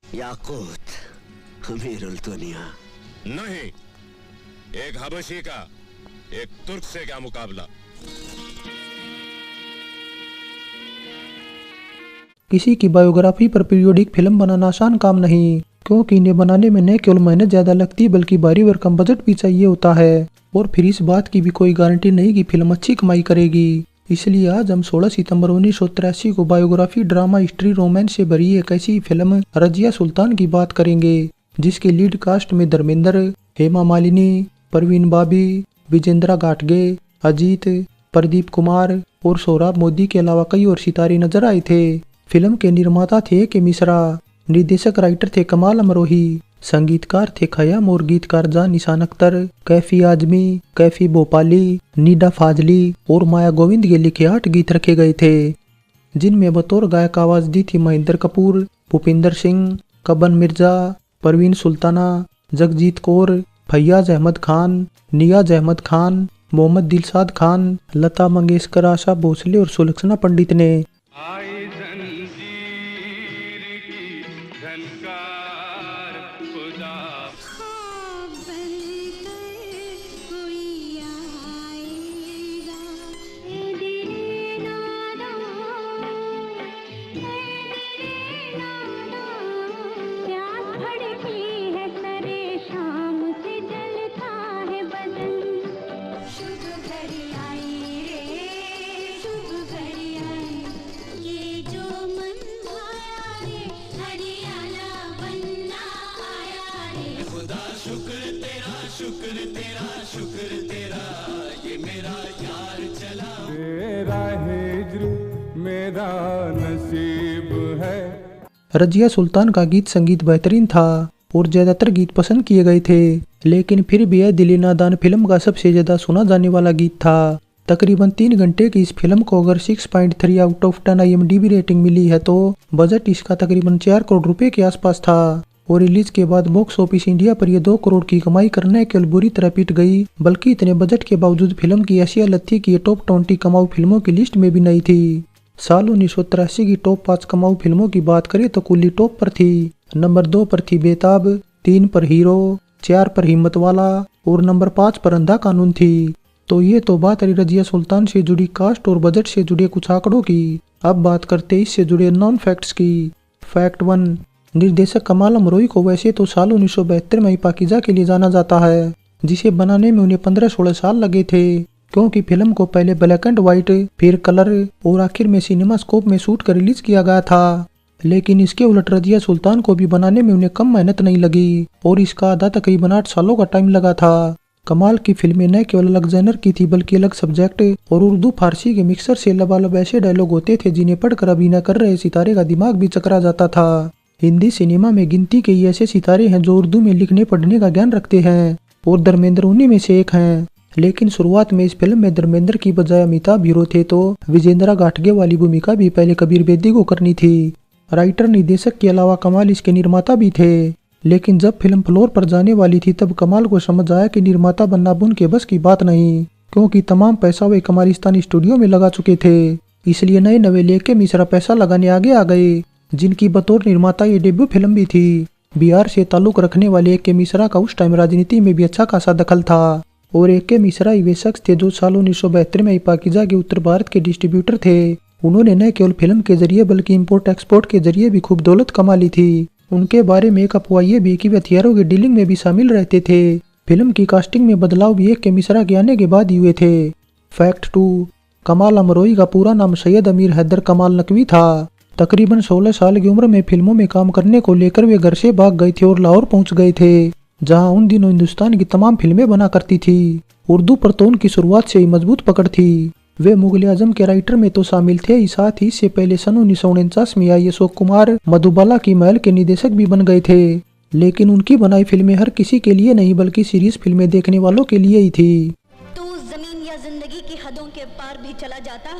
याकूत अमीरुल दुनिया। नहीं, एक हबशी का एक तुर्क से क्या मुकाबला। किसी की बायोग्राफी पर पीरियोडिक फिल्म बनाना आसान काम नहीं, क्योंकि इन्हें बनाने में न केवल मेहनत ज्यादा लगती है बल्कि भारी और कम बजट भी चाहिए होता है। और फिर इस बात की भी कोई गारंटी नहीं कि फिल्म अच्छी कमाई करेगी। इसलिए आज हम 16 सितंबर 1983 को बायोग्राफी, ड्रामा, हिस्ट्री, रोमांस से भरी एक ऐसी फिल्म रजिया सुल्तान की बात करेंगे जिसके लीड कास्ट में धर्मेंद्र, हेमा मालिनी, परवीन बाबी, विजेंद्रा घाटगे, अजीत, प्रदीप कुमार और सोहराब मोदी के अलावा कई और सितारे नजर आए थे। फिल्म के निर्माता थे के मिश्रा, निर्देशक राइटर थे कमाल अमरोही, संगीतकार थे खयाम और गीतकार जान निशान अख्तर, कैफी आजमी, कैफी भोपाली, नीडा फाजली और माया गोविंद के लिखे 8 गीत रखे गए थे, जिनमें बतौर गायक आवाज दी थी महेंद्र कपूर, भूपिंदर सिंह, कबन मिर्जा, परवीन सुल्ताना, जगजीत कौर, फैयाज अहमद खान, नियाज अहमद खान, मोहम्मद दिलशाद खान, लता मंगेशकर, आशा भोसले और सुलक्षणा पंडित ने। मेरा नसीब है। रजिया सुल्तान का गीत संगीत बेहतरीन था और ज्यादातर गीत पसंद किए गए थे, लेकिन फिर भी यह दिली नादान फिल्म का सबसे ज्यादा सुना जाने वाला गीत था। तकरीबन 3 घंटे की इस फिल्म को अगर 6.3 आउट ऑफ 10 IMDb रेटिंग मिली है तो बजट इसका तकरीबन 4 करोड़ रुपए के आसपास था। और रिलीज के बाद बॉक्स ऑफिस इंडिया पर यह 2 करोड़ की कमाई करने केवल बुरी तरह पिट गई, बल्कि इतने बजट के बावजूद फिल्म की ऐसी हालत थी कि ये टॉप 20 कमाऊ फिल्मों की लिस्ट में भी नहीं थी। साल 1983 की टॉप 5 कमाऊ फिल्मों की बात करें तो कुल्ली टॉप पर थी। नंबर 2 पर थी बेताब, 3 पर हीरो, 4 पर हिम्मत वाला और नंबर 5 पर अंधा कानून थी। तो ये तो बात रही रजिया सुल्तान से जुड़ी कास्ट और बजट से जुड़े कुछ आंकड़ों की। अब बात करते इससे जुड़े नॉन फैक्ट्स की। फैक्ट 1, निर्देशक कमाल अमरोही को वैसे तो साल 1972 में पाकीजा के लिए जाना जाता है, जिसे बनाने में उन्हें 15-16 साल लगे थे, क्योंकि फिल्म को पहले ब्लैक एंड व्हाइट, फिर कलर और आखिर में सिनेमा स्कोप में शूट कर रिलीज किया गया था। लेकिन इसके उलट रजिया सुल्तान को भी बनाने में उन्हें कम मेहनत नहीं लगी और इसका आधा तकरीबन 8 सालों का टाइम लगा था। कमाल की फिल्में न केवल अलग जेनर की थी बल्कि अलग सब्जेक्ट और उर्दू फारसी के मिक्सर से लबालब ऐसे डायलॉग होते थे जिन्हें पढ़कर अभिनय कर रहे सितारे का दिमाग भी चकरा जाता था। हिंदी सिनेमा में गिनती के ऐसे सितारे हैं जो उर्दू में लिखने पढ़ने का ज्ञान रखते हैं और धर्मेंद्र उन्हीं में से एक हैं। लेकिन शुरुआत में इस फिल्म में धर्मेंद्र की बजाय अमिताभ हीरो थे तो विजेंद्रा घाटगे वाली भूमिका भी पहले कबीर बेदी को करनी थी। राइटर निर्देशक के अलावा कमाल इसके निर्माता भी थे, लेकिन जब फिल्म फ्लोर पर जाने वाली थी तब कमाल को समझ आया कि निर्माता बनना उनके बस की बात नहीं, क्योंकि तमाम पैसा वे कमालिस्तानी स्टूडियो में लगा चुके थे। इसलिए नए नवे लेके मिश्रा पैसा लगाने आगे आ गए, जिनकी बतौर निर्माता ये डेब्यू फिल्म भी थी। बिहार से ताल्लुक रखने वाले ए के मिश्रा का उस टाइम राजनीति में भी अच्छा खासा दखल था और ए के मिश्रा ही वे शख्स थे जो साल 1972 में पाकीजा के उत्तर भारत के डिस्ट्रीब्यूटर थे। उन्होंने न केवल फिल्म के जरिए बल्कि इम्पोर्ट एक्सपोर्ट के जरिए भी खूब दौलत कमा ली थी। उनके बारे में एक अफवाह ये भी कि वे हथियारों की डीलिंग में भी शामिल रहते थे। फिल्म की कास्टिंग में बदलाव भी ए के मिश्रा के आने के बाद ही हुए थे। फैक्ट 2, कमाल अमरोही का पूरा नाम सैयद अमीर हैदर कमाल नकवी था। तकरीबन 16 साल की उम्र में फिल्मों में काम करने को लेकर वे घर से भाग गए थे और लाहौर पहुंच गए थे, जहां उन दिनों हिंदुस्तान की तमाम फिल्में बना करती थी। उर्दू पर तो उनकी शुरुआत से ही मजबूत पकड़ थी। वे मुगल आजम के राइटर में तो शामिल थे ही, साथ ही इससे पहले सन 1949 में आई अशोक कुमार मधुबाला की महल के निदेशक भी बन गए थे। लेकिन उनकी बनाई फिल्में हर किसी के लिए नहीं बल्कि सीरीज फिल्में देखने वालों के लिए ही थी। तू जमीन या जिंदगी की हदों के पार भी चला जाता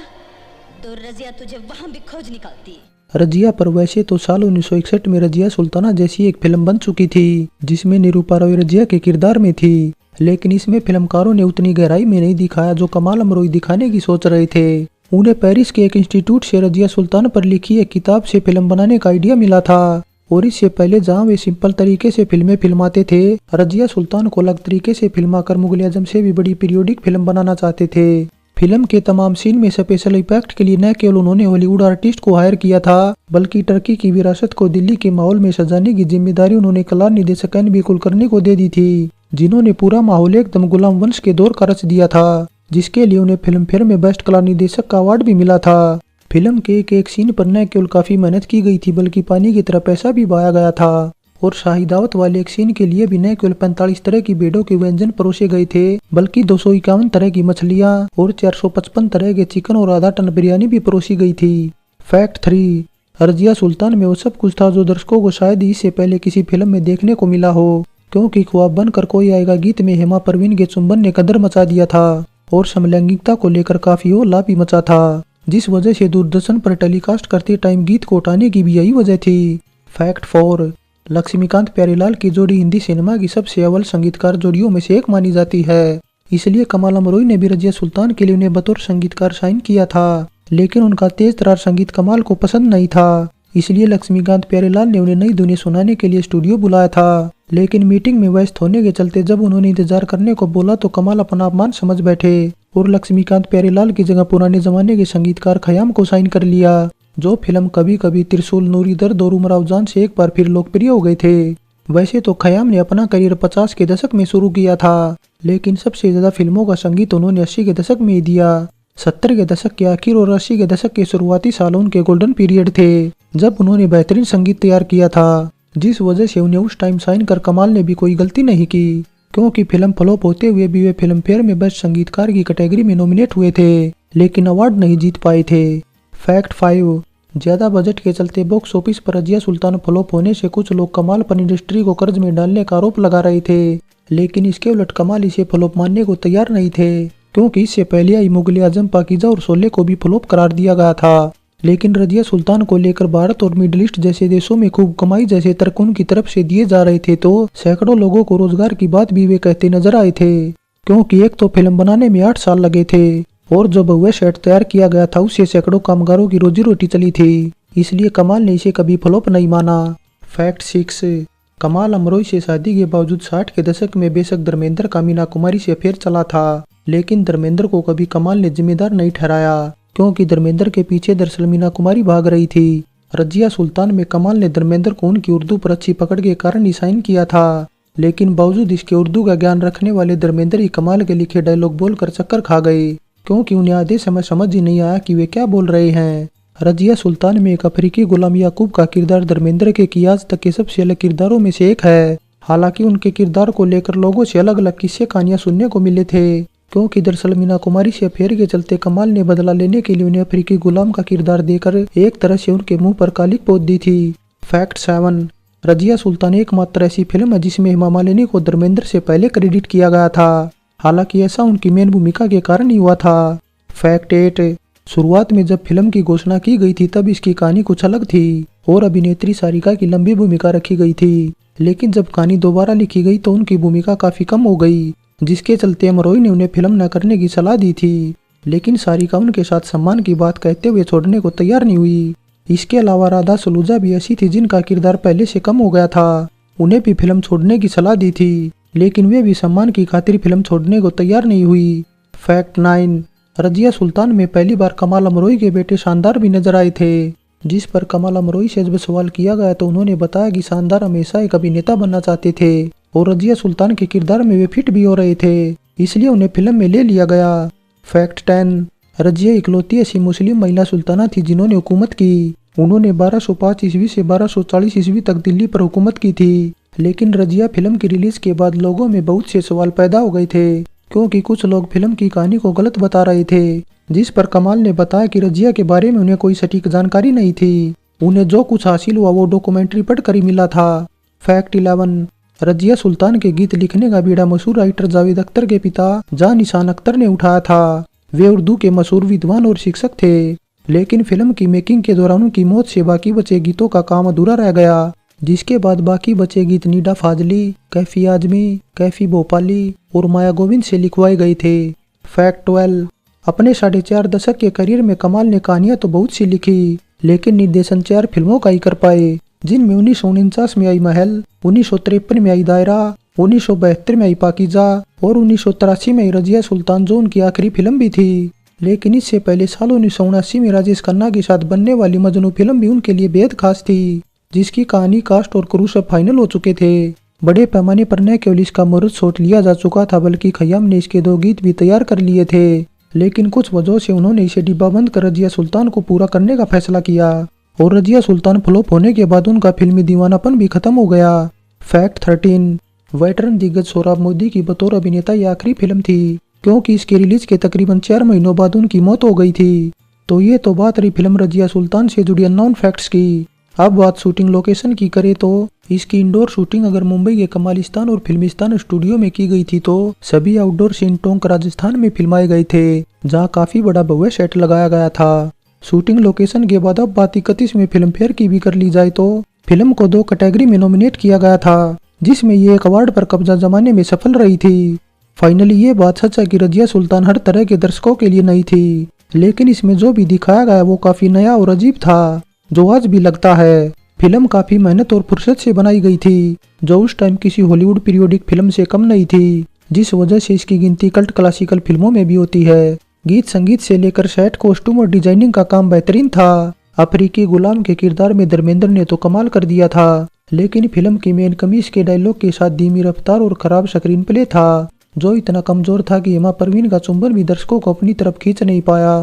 तो रजिया तुझे वहाँ भी खोज निकालती। रजिया पर वैसे तो साल 1961 में रजिया सुल्ताना जैसी एक फिल्म बन चुकी थी जिसमें निरूपा रॉय रजिया के किरदार में थी, लेकिन इसमें फिल्मकारों ने उतनी गहराई में नहीं दिखाया जो कमाल अमरोही दिखाने की सोच रहे थे। उन्हें पेरिस के एक इंस्टीट्यूट से रजिया सुल्तान पर लिखी एक किताब से फिल्म बनाने का आइडिया मिला था, और इससे पहले जहां वे सिंपल तरीके से फिल्में फिल्माते थे, रजिया सुल्तान को अलग तरीके से फिल्माकर मुगल आजम से भी बड़ी पीरियोडिक फिल्म बनाना चाहते थे। फिल्म के तमाम सीन में स्पेशल इफेक्ट के लिए न केवल उन्होंने हॉलीवुड आर्टिस्ट को हायर किया था, बल्कि टर्की की विरासत को दिल्ली के माहौल में सजाने की जिम्मेदारी उन्होंने कला निर्देशक एन.बी. कुलकर्णी को दे दी थी, जिन्होंने पूरा माहौल एकदम गुलाम वंश के दौर का रच दिया था, जिसके लिए उन्हें फिल्म फेयर में बेस्ट कला निर्देशक का अवार्ड भी मिला था। फिल्म के एक सीन पर न केवल काफी मेहनत की गई थी, बल्कि पानी की तरह पैसा भी बहाया गया था, और शाही दावत वाले एक सीन के लिए भी न केवल 45 तरह की भेड़ों के व्यंजन परोसे गए थे, बल्कि 251 तरह की मछलियां और 455 तरह के चिकन और आधा टन बिरयानी भी परोसी गई थी। फैक्ट 3, रजिया सुल्तान में वो सब कुछ था जो दर्शकों को शायद इससे पहले किसी फिल्म में देखने को मिला हो, क्योंकि ख्वाब बनकर कोई आएगा गीत में हेमा परवीन के चुंबन ने कदर मचा दिया था और समलैंगिकता को लेकर काफी होला भी मचा था, जिस वजह से दूरदर्शन पर टेलीकास्ट करते टाइम गीत को उठाने की भी यही वजह थी। फैक्ट 4, लक्ष्मीकांत प्यारेलाल की जोड़ी हिंदी सिनेमा की सबसे अव्वल संगीतकार जोड़ियों में से एक मानी जाती है, इसलिए कमाल अमरोई ने भी रजिया सुल्तान के लिए उन्हें बतौर संगीतकार साइन किया था, लेकिन उनका तेज तरार संगीत कमाल को पसंद नहीं था, इसलिए लक्ष्मीकांत प्यारेलाल ने उन्हें नई धुनें सुनाने के लिए स्टूडियो बुलाया था। लेकिन मीटिंग में व्यस्त होने के चलते जब उन्होंने इंतजार करने को बोला तो कमाल अपना अपमान समझ बैठे और लक्ष्मीकांत प्यारेलाल की जगह पुराने जमाने के संगीतकार खयाम को साइन कर लिया, जो फिल्म कभी कभी, त्रिशूल, नूरी दर्द और उमराव जान से एक बार फिर लोकप्रिय हो गए थे। वैसे तो खयाम ने अपना करियर 50 के दशक में शुरू किया था, लेकिन सबसे ज्यादा फिल्मों का संगीत उन्होंने 80 के दशक में ही दिया। 70 के दशक के आखिर और 80 के दशक के शुरुआती सालों उनके गोल्डन पीरियड थे, जब उन्होंने बेहतरीन संगीत तैयार किया था, जिस वजह से उन्हें उस टाइम साइन कर कमाल ने भी कोई गलती नहीं की, क्योंकि फिल्म फ्लॉप होते हुए भी वे फिल्म फेयर में बेस्ट संगीतकार की कैटेगरी में नॉमिनेट हुए थे, लेकिन अवार्ड नहीं जीत पाए थे। फैक्ट 5, ज्यादा बजट के चलते बॉक्स ऑफिस पर रजिया सुल्तान फ्लॉप होने से कुछ लोग कमाल पर इंडस्ट्री को कर्ज में डालने का आरोप लगा रहे थे, लेकिन इसके उलट कमाल इसे फ्लॉप मानने को तैयार नहीं थे, क्योंकि इससे पहले आई मुगल आजम, पाकीजा और शोले को भी फ्लॉप करार दिया गया था। लेकिन रजिया सुल्तान को लेकर भारत और मिडिल ईस्ट जैसे देशों में खूब कमाई जैसे तर्क उनकी तरफ से दिए जा रहे थे, तो सैकड़ों लोगों को रोजगार की बात भी वे कहते नजर आए थे, क्योंकि एक तो फिल्म बनाने में 8 साल लगे थे और जो भव्य सेट तैयार किया गया था उससे सैकड़ों कामगारों की रोजी रोटी चली थी, इसलिए कमाल ने इसे कभी फ्लॉप नहीं माना। फैक्ट 6, कमाल अमरोई से शादी के बावजूद 60 के दशक में बेशक धर्मेंद्र का मीना कुमारी से अफेयर चला था, लेकिन धर्मेंद्र को कभी कमाल ने जिम्मेदार नहीं ठहराया, क्योंकि धर्मेंद्र के पीछे दरअसल मीना कुमारी भाग रही थी। रजिया सुल्तान में कमाल ने धर्मेंद्र को उनकी उर्दू पर अच्छी पकड़ के कारण ही साइन किया था, लेकिन बावजूद इसके उर्दू का ज्ञान रखने वाले धर्मेंद्र ही कमाल के लिखे डायलॉग बोलकर चक्कर खा गए, क्योंकि उन्हें आधे समय समझ ही नहीं आया कि वे क्या बोल रहे हैं। रजिया सुल्तान में एक अफ्रीकी गुलाम याकूब का किरदार धर्मेंद्र के आज तक के सबसे अलग किरदारों में से एक है। हालांकि उनके किरदार को लेकर लोगों से अलग अलग किस्से कहानियां सुनने को मिले थे, क्योंकि दरअसल मीना कुमारी से अफेयर के चलते कमाल ने बदला लेने के लिए उन्हें अफ्रीकी गुलाम का किरदार देकर एक तरह से उनके मुंह पर कालिक पोत दी थी। फैक्ट 7, रजिया सुल्तान एकमात्र ऐसी फिल्म है जिसमें हेमा मालिनी को धर्मेंद्र से पहले क्रेडिट किया गया था, हालांकि ऐसा उनकी मेन भूमिका के कारण ही हुआ था। फैक्ट 8, शुरुआत में जब फिल्म की घोषणा की गई थी तब इसकी कहानी कुछ अलग थी और अभिनेत्री सारिका की लंबी भूमिका रखी गई थी, लेकिन जब कहानी दोबारा लिखी गई तो उनकी भूमिका काफी कम हो गई, जिसके चलते अमरोई ने उन्हें फिल्म न करने की सलाह दी थी, लेकिन सारिका उनके साथ सम्मान की बात कहते हुए छोड़ने को तैयार नहीं हुई। इसके अलावा राधा सलूजा भी ऐसी थी जिनका किरदार पहले से कम हो गया था, उन्हें भी फिल्म छोड़ने की सलाह दी थी, लेकिन वे भी सम्मान की खातिर फिल्म छोड़ने को तैयार नहीं हुई। फैक्ट 9, रजिया सुल्तान में पहली बार कमाल अमरोई के बेटे शानदार भी नजर आए थे, जिस पर कमाल अमरोई से जब सवाल किया गया तो उन्होंने बताया कि शानदार हमेशा एक अभिनेता बनना चाहते थे और रजिया सुल्तान के किरदार में वे फिट भी हो रहे थे, इसलिए उन्हें फिल्म में ले लिया गया। फैक्ट 10, रजिया इकलौती ऐसी मुस्लिम महिला सुल्ताना थी जिन्होंने हुकूमत की। उन्होंने 1205 ईस्वी से 1240 ईस्वी तक दिल्ली पर हुकूमत की थी, लेकिन रजिया फिल्म की रिलीज के बाद लोगों में बहुत से सवाल पैदा हो गए थे, क्योंकि कुछ लोग फिल्म की कहानी को गलत बता रहे थे, जिस पर कमाल ने बताया कि रजिया के बारे में उन्हें कोई सटीक जानकारी नहीं थी, उन्हें जो कुछ हासिल हुआ वो डॉक्यूमेंट्री पढ़कर ही मिला था। फैक्ट 11, रजिया सुल्तान के गीत लिखने का बीड़ा मशहूर राइटर जावेद अख्तर के पिता जां निशान अख्तर ने उठाया था। वे उर्दू के मशहूर विद्वान और शिक्षक थे, लेकिन फिल्म की मेकिंग के दौरान उनकी मौत से बाकी बचे गीतों का काम अधूरा रह गया, जिसके बाद बाकी बचे गीत नीडा फाजली, कैफी आजमी, कैफी भोपाली और माया गोविंद से लिखवाए गए थे। फैक्ट 12, अपने 4.5 दशक के करियर में कमाल ने कहानियां तो बहुत सी लिखी, लेकिन निर्देशन 4 फिल्मों का ही कर पाए, जिनमें 1949 में आई महल, 1953 में आई दायरा, 1972 में आई पाकीजा और 1983 में आई रजिया सुल्तान जो उनकी आखिरी फिल्म भी थी। लेकिन इससे पहले साल 1979 में राजेश खन्ना के साथ बनने वाली मजनू फिल्म भी उनके लिए बेहद खास थी, जिसकी कहानी, कास्ट और क्रू सब फाइनल हो चुके थे। बड़े पैमाने पर न केवल इसका मुहूर्त सोच लिया जा चुका था, बल्कि खयाम ने इसके 2 गीत भी तैयार कर लिए थे। लेकिन कुछ वजहों से उन्होंने इसे डिब्बाबंद कर रजिया सुल्तान को पूरा करने का फैसला किया और रजिया सुल्तान फ्लॉप होने के बाद उनका फिल्मी दीवानापन भी खत्म हो गया। फैक्ट 13, वेटरन दिग्गज सोहराब मोदी की बतौर अभिनेता यह आखिरी फिल्म थी, क्योंकि इसके रिलीज के तकरीबन 4 महीनों बाद उनकी मौत हो गई थी। तो ये तो बात रही फिल्म रजिया सुल्तान से जुड़ी अननोन फैक्ट्स की। अब बात शूटिंग लोकेशन की करें तो इसकी इंडोर शूटिंग अगर मुंबई के कमालिस्तान और फिल्मिस्तान स्टूडियो में की गई थी, तो सभी आउटडोर सीन टोंक राजस्थान में फिल्माए गए थे, जहां काफी बड़ा भव्य सेट लगाया गया था। शूटिंग लोकेशन के बाद अब बात 31 में फिल्म फेयर की भी कर ली जाए तो फिल्म को 2 कैटेगरी में नॉमिनेट किया गया था, जिसमें ये एक अवार्ड पर कब्जा जमाने में सफल रही थी। फाइनली ये बात सच है कि रजिया सुल्तान हर तरह के दर्शकों के लिए नई थी, लेकिन इसमें जो भी दिखाया गया वो काफी नया और अजीब था, जो आज भी लगता है। फिल्म काफी मेहनत और फुर्सत से बनाई गई थी, जो उस टाइम किसी हॉलीवुड पीरियोडिक फिल्म से कम नहीं थी, जिस वजह से इसकी गिनती कल्ट क्लासिकल फिल्मों में भी होती है। गीत संगीत से लेकर सेट, कॉस्ट्यूम और डिजाइनिंग का काम बेहतरीन था। अफ्रीकी गुलाम के किरदार में धर्मेंद्र ने तो कमाल कर दिया था, लेकिन फिल्म की मेन कमी इसके डायलॉग के साथ धीमी रफ्तार और खराब स्क्रीन प्ले था, जो इतना कमजोर था कि हेमा परवीन का चुंबन भी दर्शकों को अपनी तरफ खींच नहीं पाया।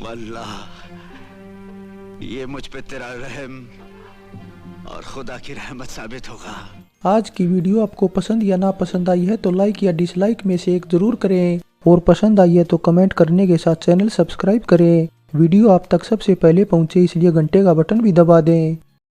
वल्लाह, ये मुझ पे तेरा रहम और खुदा की रहमत साबित होगा। आज की वीडियो आपको पसंद या ना पसंद आई है तो लाइक या डिसलाइक में से एक जरूर करें, और पसंद आई है तो कमेंट करने के साथ चैनल सब्सक्राइब करें। वीडियो आप तक सबसे पहले पहुंचे इसलिए घंटे का बटन भी दबा दें।